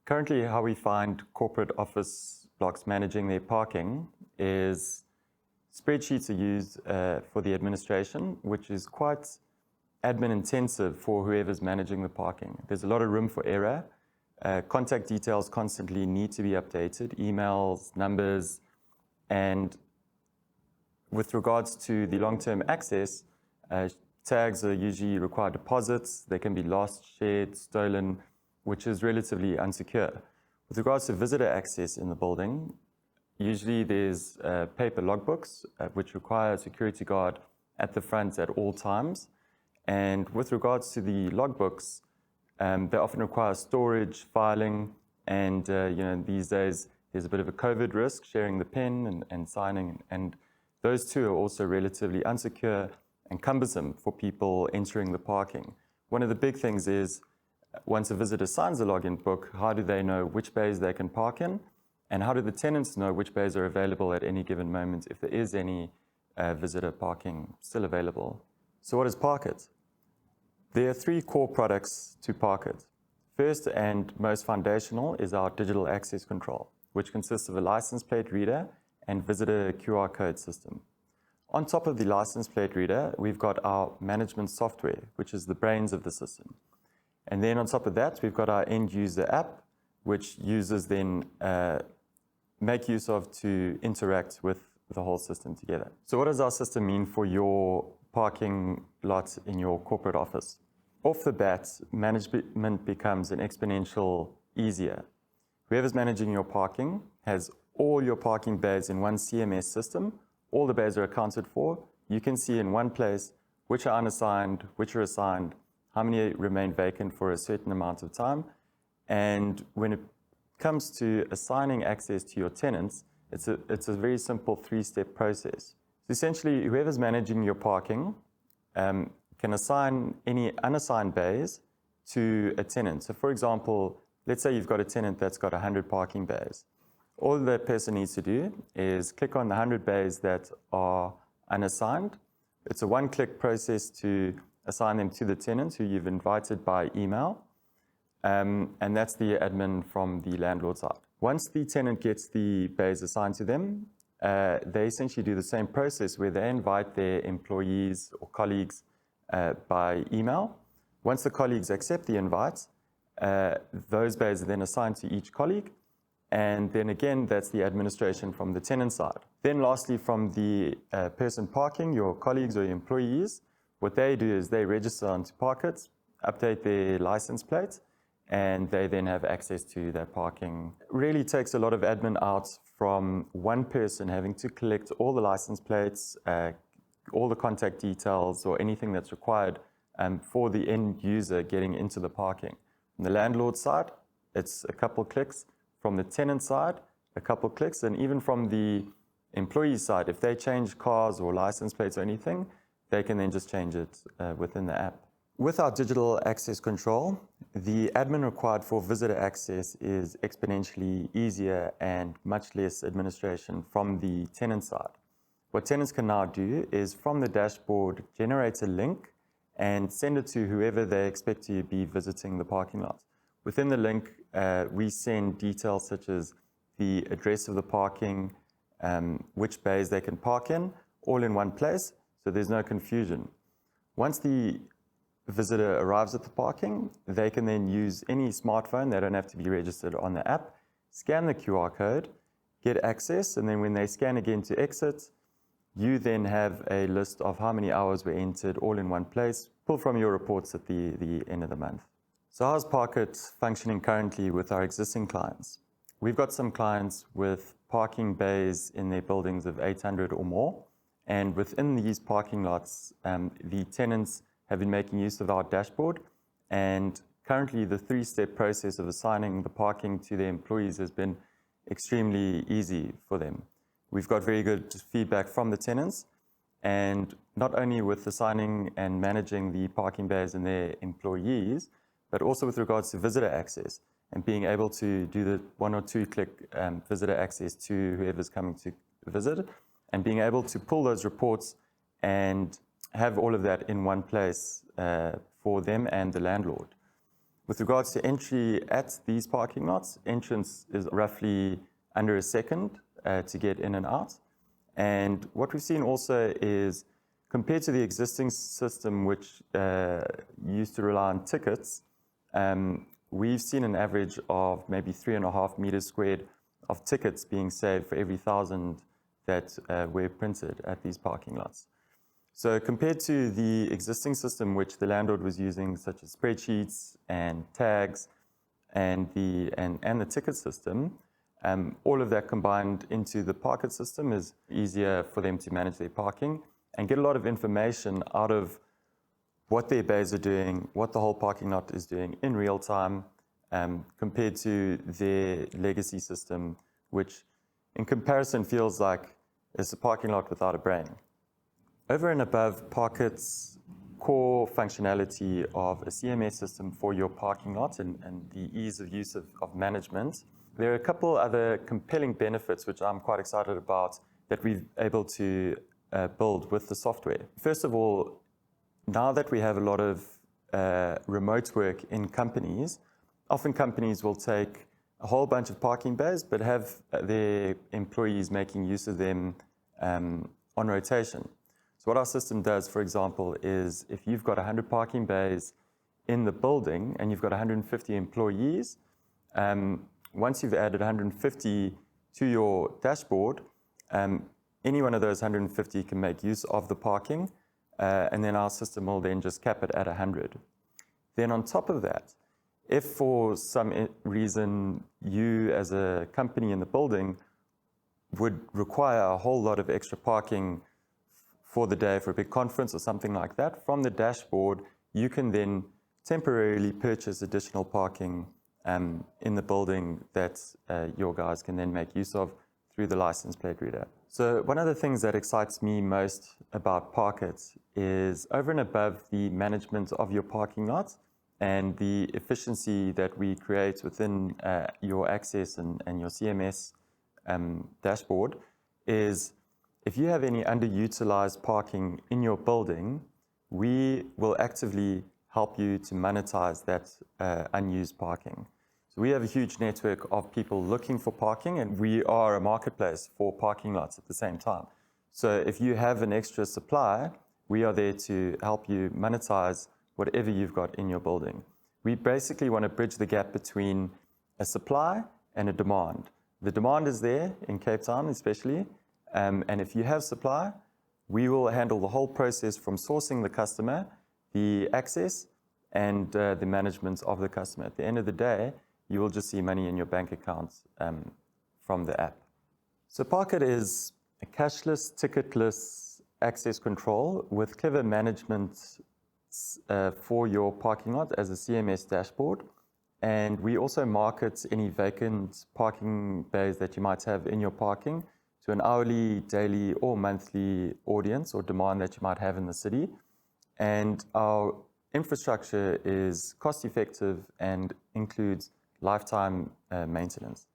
Currently, how we find corporate office blocks managing their parking is spreadsheets are used for the administration, which is quite admin intensive for whoever's managing the parking. There's a lot of room for error. Contact details constantly need to be updated, emails, numbers, and with regards to the long-term access, tags are usually require deposits. They can be lost, shared, stolen, which is relatively unsecure. With regards to visitor access in the building, usually there's paper logbooks, which require a security guard at the front at all times. And with regards to the logbooks, they often require storage, filing, and these days there's a bit of a COVID risk, sharing the pen and signing, and those two are also relatively unsecure and cumbersome for people entering the parking. One of the big things is, once a visitor signs a login book, how do they know which bays they can park in? And how do the tenants know which bays are available at any given moment if there is any visitor parking still available? So what is Parket? There are three core products to Parket. First and most foundational is our digital access control, which consists of a license plate reader and visitor QR code system. On top of the license plate reader, we've got our management software, which is the brains of the system. And then on top of that, we've got our end user app, which users then make use of to interact with the whole system together. So what does our system mean for your parking lot in your corporate office? Off the bat, management becomes an exponential easier. Whoever's managing your parking has all your parking bays in one CMS system. All the bays are accounted for. You can see in one place which are unassigned, which are assigned, how many remain vacant for a certain amount of time. And when it comes to assigning access to your tenants, it's a very simple three-step process. So essentially, whoever's managing your parking can assign any unassigned bays to a tenant. So for example, let's say you've got a tenant that's got 100 parking bays. All that person needs to do is click on the 100 bays that are unassigned. It's a one-click process to assign them to the tenant who you've invited by email. And that's the admin from the landlord side. Once the tenant gets the bays assigned to them, they essentially do the same process where they invite their employees or colleagues by email. Once the colleagues accept the invite, those bays are then assigned to each colleague. And then again, that's the administration from the tenant side. Then lastly, from the person parking, your colleagues or your employees, what they do is they register onto Parket, update their license plate, and they then have access to their parking. It really takes a lot of admin out from one person having to collect all the license plates, all the contact details, or anything that's required for the end user getting into the parking. From the landlord side, it's a couple clicks. From the tenant side, a couple clicks, and even from the employee side, if they change cars or license plates or anything, they can then just change it within the app. With our digital access control, the admin required for visitor access is exponentially easier and much less administration from the tenant side. What tenants can now do is from the dashboard generate a link and send it to whoever they expect to be visiting the parking lot. Within the link, we send details such as the address of the parking, which bays they can park in, all in one place, so there's no confusion. Once the visitor arrives at the parking, they can then use any smartphone. They don't have to be registered on the app, scan the QR code, get access, and then when they scan again to exit, you then have a list of how many hours were entered all in one place, pull from your reports at the end of the month. So how's Parket functioning currently with our existing clients? We've got some clients with parking bays in their buildings of 800 or more. And within these parking lots, the tenants have been making use of our dashboard. And currently the three-step process of assigning the parking to their employees has been extremely easy for them. We've got very good feedback from the tenants. And not only with assigning and managing the parking bays and their employees, but also with regards to visitor access and being able to do the one or two click visitor access to whoever's coming to visit, and being able to pull those reports and have all of that in one place for them and the landlord. With regards to entry at these parking lots, entrance is roughly under a second to get in and out. And what we've seen also is, compared to the existing system, which used to rely on tickets, we've seen an average of maybe 3.5 meters squared of tickets being saved for every 1,000 that were printed at these parking lots. So compared to the existing system, which the landlord was using, such as spreadsheets and tags and the ticket system, all of that combined into the Parket system is easier for them to manage their parking and get a lot of information out of what their bays are doing, what the whole parking lot is doing in real time, compared to their legacy system, which in comparison feels like it's a parking lot without a brain. Over and above Parket's core functionality of a CMS system for your parking lot and the ease of use of management, there are a couple other compelling benefits which I'm quite excited about that we've able to build with the software. First of all, now that we have a lot of remote work in companies, often companies will take a whole bunch of parking bays but have their employees making use of them on rotation. So what our system does, for example, is if you've got 100 parking bays in the building and you've got 150 employees, once you've added 150 to your dashboard, any one of those 150 can make use of the parking, and then our system will then just cap it at 100. Then on top of that, if for some reason you as a company in the building would require a whole lot of extra parking for the day for a big conference or something like that, from the dashboard, you can then temporarily purchase additional parking in the building that your guys can then make use of through the license plate reader. So one of the things that excites me most about Parket is, over and above the management of your parking lot and the efficiency that we create within your access and your CMS dashboard, is if you have any underutilized parking in your building, we will actively help you to monetize that unused parking. So we have a huge network of people looking for parking, and we are a marketplace for parking lots at the same time. So if you have an extra supply, we are there to help you monetize whatever you've got in your building. We basically want to bridge the gap between a supply and a demand. The demand is there in Cape Town especially, and if you have supply, we will handle the whole process from sourcing the customer, the access, and the management of the customer. At the end of the day, you will just see money in your bank account from the app. So Parket is a cashless, ticketless access control with clever management for your parking lot as a CMS dashboard. And we also market any vacant parking bays that you might have in your parking to an hourly, daily, or monthly audience or demand that you might have in the city. And our infrastructure is cost effective and includes lifetime maintenance.